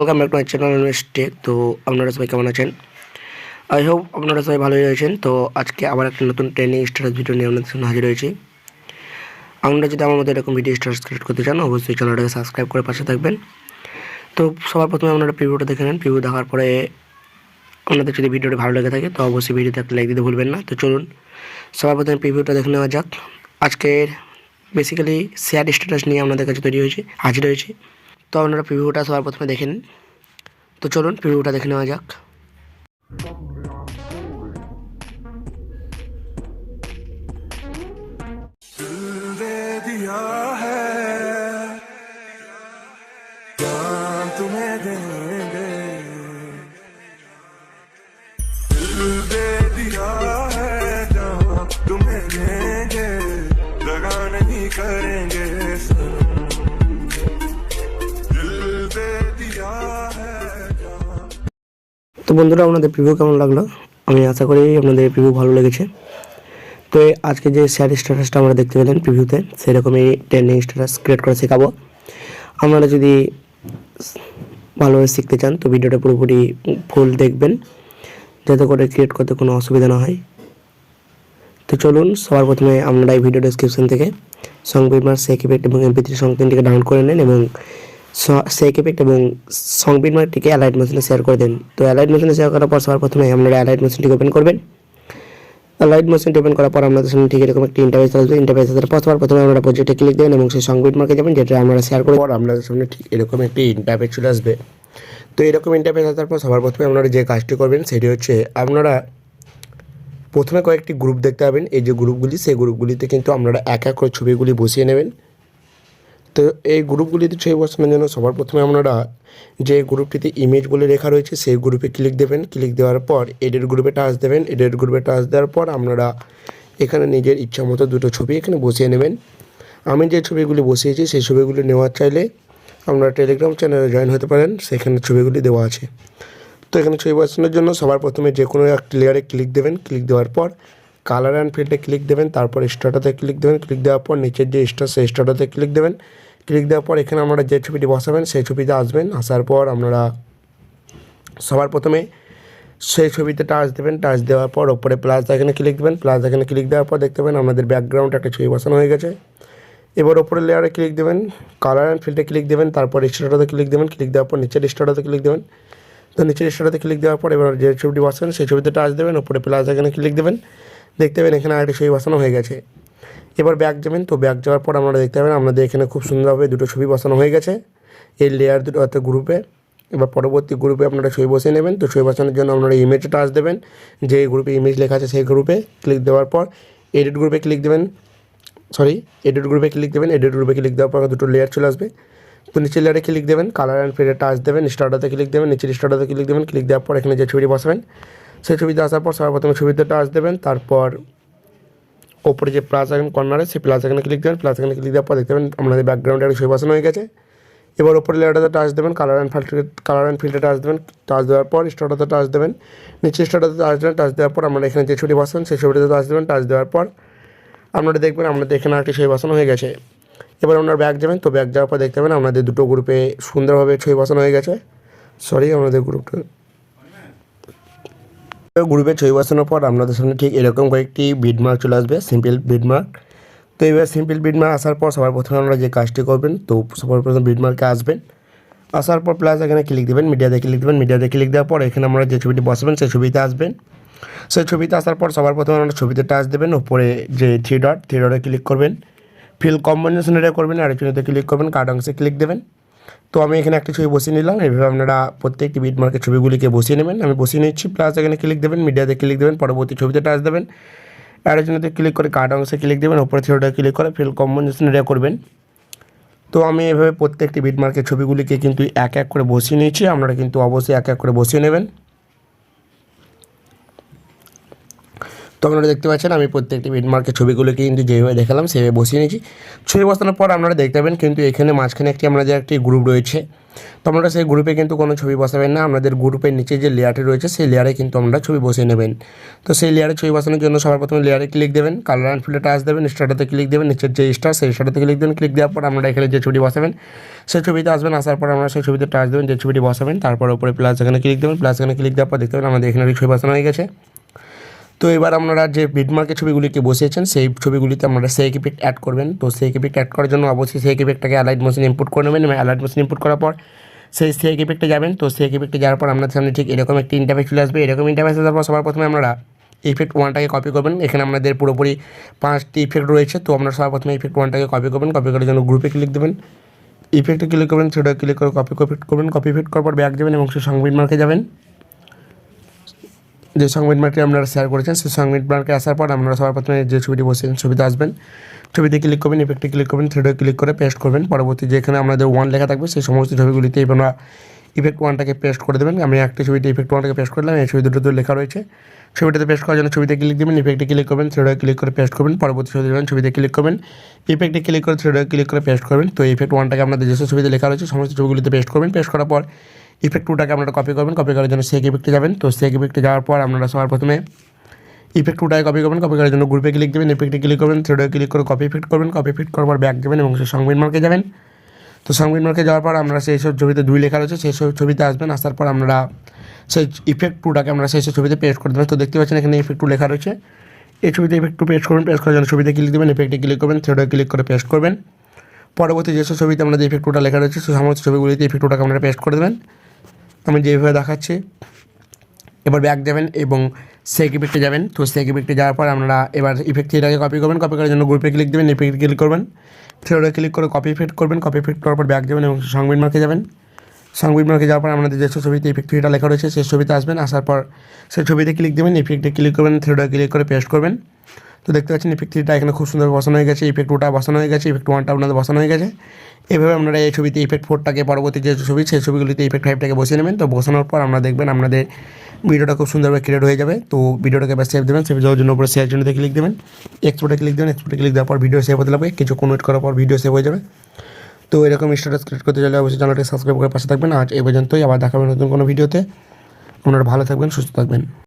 Welcome back to my channel tech. তো আপনারা সবাই কেমন আছেন? আই হোপ আপনারা সবাই ভালোই রয়েছেন। তো আজকে আবার একটা নতুন ট্রেনিং স্টার্ট ভিডিও নিয়ে আপনাদের সামনে হাজির হয়েছি। আপনারা যদি আমার মতো এরকম ভিডিও স্টার্ট ক্রিয়েট করতে চান অবশ্যই চ্যানেলটাকে সাবস্ক্রাইব করে পাশে থাকবেন। তো সবার প্রথমে আপনারা প্রিভিউটা দেখে নেন। প্রিভিউ দেখার পরে আপনাদের যদি ভিডিওটা ভালো লেগে থাকে তো অবশ্যই ভিডিওতে একটা লাইক দিতে ভুলবেন না। তো চলুন সবার প্রথমে প্রিভিউটা দেখে নেওয়া যাক। আজকের বেসিক্যালি শেয়ার স্ট্যাটাস নিয়ে আপনাদের কাছে হাজির হয়েছে। তো আপনারা প্রিভিউটা সবার প্রথমে দেখে নিন। তো চলুন প্রিভিউটা দেখে নেওয়া যাক। तुम्हें देंगे दिल दे दिया है जहाँ तुम्हें देंगे दगा नहीं करेंगे दिल दे दिया है जहाँ। তো বন্ধুরা, আপনাদের প্রিভিউ কেমন লাগলো? আমি আশা করি আপনাদের প্রিভিউ ভালো লেগেছে। তো আজকে যে শেয়ার স্ট্যাটাসটা আমরা দেখতে পেলেন প্রিভিউতে, সেরকমই ট্রেন্ডিং স্ট্যাটাস ক্রিয়েট করে শেখাবো। আপনারা যদি ভালোভাবে শিখতে চান তো ভিডিওটা পুরোপুরি ফুল দেখবেন, যাতে করে ক্রিয়েট করতে কোনো অসুবিধা না হয়। তো চলুন সবার প্রথমে আপনারা এই ভিডিও ডেসক্রিপশন থেকে সং বিটমার্ক, শেক ইফেক্ট এবং MP3 সং তিনটিকে ডাউনলোড করে নেন এবং শেক ইফেক্ট এবং সং বিটমার্কটিকে অ্যালাইট মেশিনে শেয়ার করে দেন। তো অ্যালাইট মেশিনে শেয়ার করার পর সবার প্রথমে আপনারা অ্যালাইট মেশিনটিকে ওপেন করবেন। অ্যালাইট মেশিনটি ওপেন করার পর আপনাদের সামনে ঠিক এরকম একটি ইন্টারফেস আসবে। ইন্টারফেস আসার পর সবার প্রথমে আপনারা প্রজেক্টে ক্লিক দেবেন এবং সেই সং বিটমার্কে যাবেন, যেটা আমরা শেয়ার করব। আপনাদের সামনে ঠিক এরকম একটি ইন্টারফেস চলে আসবে। তো এরকম ইন্টারফেস আসার পর সবার প্রথমে আপনারা যে কাজটি করবেন সেটি হচ্ছে আপনারা প্রথমে কয়েকটি গ্রুপ দেখতে পাবেন। এই যে গ্রুপগুলি, সেই গ্রুপগুলিতে কিন্তু আপনারা এক এক করে ছবিগুলি বসিয়ে নেবেন। তো এই গ্রুপগুলিতে ছবি বসানোর জন্য সবার প্রথমে আপনারা যে গ্রুপটিতে ইমেজ বলে লেখা রয়েছে সেই গ্রুপে ক্লিক দেবেন। ক্লিক দেওয়ার পর এডিট গ্রুপে টাচ দেবেন। এডিট গ্রুপে টাচ দেওয়ার পর আপনারা এখানে নিজের ইচ্ছা মতো দুটো ছবি এখানে বসিয়ে নেবেন। আমি যে ছবিগুলি বসিয়েছি সেই ছবিগুলি নেওয়ার চাইলে আপনারা টেলিগ্রাম চ্যানেলে জয়েন হতে পারেন, সেখানে ছবিগুলি দেওয়া আছে। তো এখানে ছবি বসানোর জন্য সবার প্রথমে যে কোনো একটা লেয়ারে ক্লিক দেবেন। ক্লিক দেওয়ার পর কালার অ্যান্ড ফিল্ডে ক্লিক দেবেন, তারপর স্টার্টাতে ক্লিক দেবেন। ক্লিক দেওয়ার পর নিচের যে স্টার সেই স্টার্টাতে ক্লিক দেবেন। ক্লিক দেওয়ার পর এখানে আপনারা যে ছবিটি বসাবেন সেই ছবিতে আসবেন। আসার পর আপনারা সবার প্রথমে সেই ছবিতে টাচ দেবেন। টাচ দেওয়ার পর ওপরে প্লাস এখানে ক্লিক দেবেন। প্লাস এখানে ক্লিক দেওয়ার পর দেখতে পাবেন আপনাদের ব্যাকগ্রাউন্ডে একটা ছবি বসানো হয়ে গেছে। এবার ওপরে লেয়ারে ক্লিক দেবেন, কালার অ্যান্ড ফিল্ডে ক্লিক দেবেন, তারপর স্টার্টাতে ক্লিক দেবেন। ক্লিক দেওয়ার পর নিচের স্টার্টাতে ক্লিক দেবেন। তো নিচের স্টার্টাতে ক্লিক দেওয়ার পর এবার যে ছবিটি বসাবেন সেই ছবিতে টাচ দেবেন, ওপরে প্লাস এখানে ক্লিক দেবেন। দেখতে পাবেন এখানে আরেকটি ছবি বসানো হয়ে গেছে। এবার ব্যাক যাবেন। তো ব্যাক যাওয়ার পর আপনারা দেখতে পাবেন আপনাদের এখানে খুব সুন্দরভাবে দুটো ছবি বসানো হয়ে গেছে এই লেয়ার দুটো অর্থাৎ গ্রুপে। এবার পরবর্তী গ্রুপে আপনারা ছবি বসিয়ে নেবেন। তো ছবি বসানোর জন্য আপনারা ইমেজে টাচ দেবেন, যে গ্রুপে ইমেজ লেখা আছে সেই গ্রুপে ক্লিক দেওয়ার পর এডিট গ্রুপে ক্লিক দেবেন। এডিট গ্রুপে ক্লিক দেবেন। এডিট গ্রুপে ক্লিক দেওয়ার পর দুটো লেয়ার চলে আসবে। তো নিচের লেয়ারে ক্লিক দেবেন, কালার অ্যান্ড ফিল্ডে টাচ দেবেন, স্টার্টাতে ক্লিক দেবেন, নিচের স্টার্টাতে ক্লিক দেবেন। ক্লিক দেওয়ার পর এখানে যে ছবিটি বসাবেন সেই ছবিতে আসার পর সবার প্রথমে ছবিতে টাচ দেবেন, তারপর ওপরে যে প্লাস আইকন কর্নারে সেই প্লাস আইকনে ক্লিক দেবেন। প্লাস আইকনে ক্লিক দেওয়ার পর দেখতে পাবেন আপনাদের ব্যাকগ্রাউন্ডে একটা ছবি বসানো হয়ে গেছে। এবার ওপরে লেয়ারটাতে টাচ দেবেন, কালার অ্যান্ড ফিল্ডে টাচ দেবেন। টাচ দেওয়ার পর স্টার্টাতে টাচ দেবেন, নিচে স্টার্টাতে টাচ দেবেন। টাচ দেওয়ার পর আপনারা এখানে যে ছবিটি বসান সেই ছবিটাতে টাচ দেবেন। টাচ দেওয়ার পর আপনারা দেখবেন আপনাদের এখানে আরেকটি ছবি বসানো হয়ে গেছে। এবার আপনারা ব্যাক যাবেন। তো ব্যাক যাওয়ার পর দেখতে পাবেন আপনাদের দুটো গ্রুপে সুন্দরভাবে ছবি বসানো হয়ে গেছে। আমাদের গ্রুপে ছবি বসানোর পর আপনাদের সামনে ঠিক এরকম কয়েকটি বিটমার্ক চলে আসবে, সিম্পল বিটমার্ক। তো এবার সিম্পল বিটমার্ক আসার পর সবার প্রথমে আপনারা যে কাজটি করবেন, তো সবার প্রথমে বিটমার্কে আসবেন। আসার পর প্লাস এখানে ক্লিক দেবেন, মিডিয়াতে ক্লিক দেবেন। মিডিয়াতে ক্লিক দেওয়ার পর এখানে আমরা যে ছবিটি বসাবেন সেই ছবিতে আসবেন। সেই ছবিতে আসার পর সবার প্রথমে আপনারা ছবিতে টাচ দেবেন, ওপরে যে থ্রি ডটে ক্লিক করবেন, ফিল কম্বিনেশন এটা করবেন, আরেকজনেতে ক্লিক করবেন, কার্ড অংশে ক্লিক দেবেন। তো আমি এখানে একটা ছবি বসিয়ে নিলাম। এইভাবে আপনারা প্রত্যেকটি বিটমার্কের ছবিগুলিকে বসিয়ে নেবেন। আমি বসিয়ে নিচ্ছি। প্লাস এখানে ক্লিক দেবেন, মিডিয়াতে ক্লিক দেবেন, পরবর্তী ছবিতে টাচ দেবেন, আরেকজনেতে ক্লিক করে কার্ড অংশে ক্লিক দেবেন, ওপরে থ্রিডটে ক্লিক করে ফিল কম্বিনেশন এটা করবেন। তো আমি এভাবে প্রত্যেকটি বিটমার্কের ছবিগুলিকে কিন্তু এক এক করে বসিয়ে নিয়েছি। আপনারা কিন্তু অবশ্যই এক এক করে বসিয়ে নেবেন। তো তো আপনারা দেখতে পাচ্ছেন আমি প্রত্যেকটি বিটমার্কের ছবিগুলোকে কিন্তু যেভাবে দেখালাম সেভাবে বসিয়ে নিয়েছি। ছবি বসানোর পর আপনারা দেখতে পাবেন কিন্তু এখানে মাঝখানে আমাদের একটি গ্রুপ রয়েছে। তো আপনারা সেই গ্রুপে কিন্তু কোনো ছবি বসাবেন না, আপনাদের গ্রুপের নিচে যে লেয়ারটি রয়েছে সেই লেয়ারে কিন্তু আপনারা ছবি বসিয়ে নেবেন। তো সেই লেয়ারে ছবি বসানোর জন্য সবার প্রথমে লেয়ারে ক্লিক দেবেন, কালার অ্যান্ড ফিল্ডে টাচ দেবেন, স্টার্টাতে ক্লিক দেবেন, নিচের যে স্টার সেই স্টারটাতে ক্লিক দেবেন। ক্লিক দেওয়ার পর আপনারা এখানে যে ছবিটি বসাবেন সেই ছবিতে আসবেন, আসার পর আপনারা সেই ছবিতে টাচ দেবেন যে ছবিটি বসাবেন। তারপর উপরে প্লাস এখানে ক্লিক দেবেন, প্লাস এখানে ক্লিক দেওয়ার পর দেখতে পাবেন আমাদের এখানে ছবি বসানো হয়ে গেছে। তো এবার আপনারা যে বিটমার্কের ছবিগুলিকে বসিয়েছেন সেই ছবিগুলিতে আপনারা সেই ইফেক্ট অ্যাড করবেন। তো সেই ইফেক্ট অ্যাড করার জন্য অবশ্যই সেই ইফেক্টটাকে অ্যালাইট মোশন ইনপুট করে নেবেন এবং অ্যালাইট মোশন ইনপুট করার পর সেই ইফেক্টে যাবেন। তো সেই ইফেক্টে যাওয়ার পর আপনাদের সামনে ঠিক এরকম একটি ইন্টারফেস চলে আসবে। এরকম ইন্টারফেস আসার পর সবার প্রথমে আপনারা ইফেক্ট 1টাকে কপি করবেন। এখানে আমাদের পুরোপুরি 5টি ইফেক্ট রয়েছে। তো আপনারা সবার প্রথমে ইফেক্ট 1টাকে কপি করবেন। কপি করার জন্য গ্রুপে ক্লিক দেবেন, ইফেক্টে ক্লিক করবেন, থ্রেডে ক্লিক করে কপি করবেন। কপি ইফেক্ট করার পর ব্যাক যাবেন এবং সেই সং বিটমার্কে যাবেন। যে সং বিটমার্কটি আপনারা শেয়ার করেছেন সেই সং বিটমার্কে আসার পর আপনারা সবার প্রথমে যে ছবিটি বসেছেন ছবিতে আসবেন, ছবিতে ক্লিক করবেন, ইফেক্টে ক্লিক করবেন, থ্রেডে ক্লিক করে পেস্ট করবেন। পরবর্তী যেখানে আপনাদের 1 লেখা থাকবে সেই সমস্ত ছবিগুলিতে আপনারা ইফেক্ট 1টাকে পেস্ট করে দেবেন। আমি একটা ছবিতে ইফেক্ট 1টাকে পেস্ট করলাম, এই ছবি দুটো লেখা রয়েছে। ছবিটাতে পেস্ট করার জন্য ছবিতে ক্লিক দেবেন, ইফেক্টে ক্লিক করবেন, থ্রেডে ক্লিক করে পেস্ট করবেন। পরবর্তী ছবি দেবেন, ছবিতে ক্লিক করবেন, ইফেক্টে ক্লিক করে থ্রেডে ক্লিক করে পেস্ট করবেন। তো ইফেক্ট 1টাকে আপনাদের যেসব ছবিতে লেখা রয়েছে সমস্ত ছবিগুলিতে পেস্ট করবেন। পেস্ট করার পর ইফেক্ট 2টাকে আপনারা কপি করবেন। কপি করার জন্য সেক ইফেক্টে যাবেন। তো সেক ইফেক্টে যাওয়ার পর আপনারা সবার প্রথমে ইফেক্ট 2টাকে কপি করবেন। কপি করার জন্য গ্রুপে ক্লিক দেবেন, ইফেক্টে ক্লিক করবেন, থ্রেডে ক্লিক করে কপি ইফেক্ট করবেন। কপি ইফেক্ট করার পর ব্যাক যাবেন এবং সেই সং বিটমার্কে যাবেন। তো সং বিটমার্কে যাওয়ার পর আমরা সেই সব ছবিতে 2 লেখা রয়েছে সেই সব ছবিতে আসবেন। আসার পর আমরা সেই ইফেক্ট 2টাকে আমরা সেই সব ছবিতে পেস্ট করে দেবেন। তো দেখতে পাচ্ছেন এখানে ইফেক্ট 2 লেখা রয়েছে, এই ছবিতে ইফেক্ট 2 পেস্ট করবেন। পেস্ট করার জন্য ছবিতে ক্লিক দেবেন, ইফেক্টে ক্লিক করবেন, থ্রেডে ক্লিক করে পেস্ট করবেন। পরবর্তী যেসব ছবিতে আমাদের ইফেক্ট 2টা লেখা রয়েছে সেই সমস্ত ছবিগুলিতে ইফেক্ট 2টাকে আপনারা পেস্ট করে দেবেন আমি যেভাবে দেখাচ্ছি। এবার ব্যাক যাবেন এবং সেক ইফেক্টে যাবেন। তো সেক ইফেক্টে যাওয়ার পর আপনারা এবার ইফেক্ট 3টাকে কপি করবেন। কপি করার জন্য গ্রুপে ক্লিক দেবেন, ইফেক্টে ক্লিক করবেন, থ্রেডে ক্লিক করে কপি ইফেক্ট করবেন। কপি ইফেক্ট করার পর ব্যাক যাবেন এবং সং বিটমার্কে যাবেন। সং বিটমার্কে যাওয়ার পর আমাদের যেসব ছবিতে ইফেক্ট 3টা লেখা রয়েছে সেই ছবিতে আসবেন। আসার পর সেই ছবিতে ক্লিক দেবেন, ইফেক্টে ক্লিক করবেন, থ্রেডে ক্লিক করে পেস্ট করবেন। তো দেখতে পাচ্ছেন ইফেক্ট 3টা এখানে খুব সুন্দর বসানো হয়ে গেছে, ইফেক্ট 2টা বসানো হয়ে গেছে, ইফেক্ট 1টা আপনাদের বসানো হয়ে গেছে। এভাবে আপনারা এই ছবিতে ইফেক্ট 4টাকে পরবর্তী যে ছবি সেই ছবিগুলিতে ইফেক্ট 5টাকে বসিয়ে নেবেন। তো বসানোর পর আমরা দেখবেন আপনাদের ভিডিওটা খুব সুন্দরভাবে ক্রিয়েট হয়ে যাবে। তো ভিডিওটাকে এবার সেভ দেবেন, সেভ দেওয়ার জন্য উপরে শেয়ার জন্য ক্লিক দেবেন, এক্সপোর্টে ক্লিক দেবেন, এক্সপোর্টে ক্লিক দেওয়ার পর ভিডিও সেভ হতে লাগবে, কিছুক্ষণ ওয়েট করার পর ভিডিও সেভ হয়ে যাবে। তো এরকম স্ট্যাটাস ক্রিয়েট করতে চাইলে অবশ্যই চ্যানেলটি সাবস্ক্রাইব করে পাশে থাকবেন। আজ এই পর্যন্তই, আবার দেখা হবে নতুন কোনো ভিডিওতে। আপনারা ভালো থাকবেন, সুস্থ থাকবেন।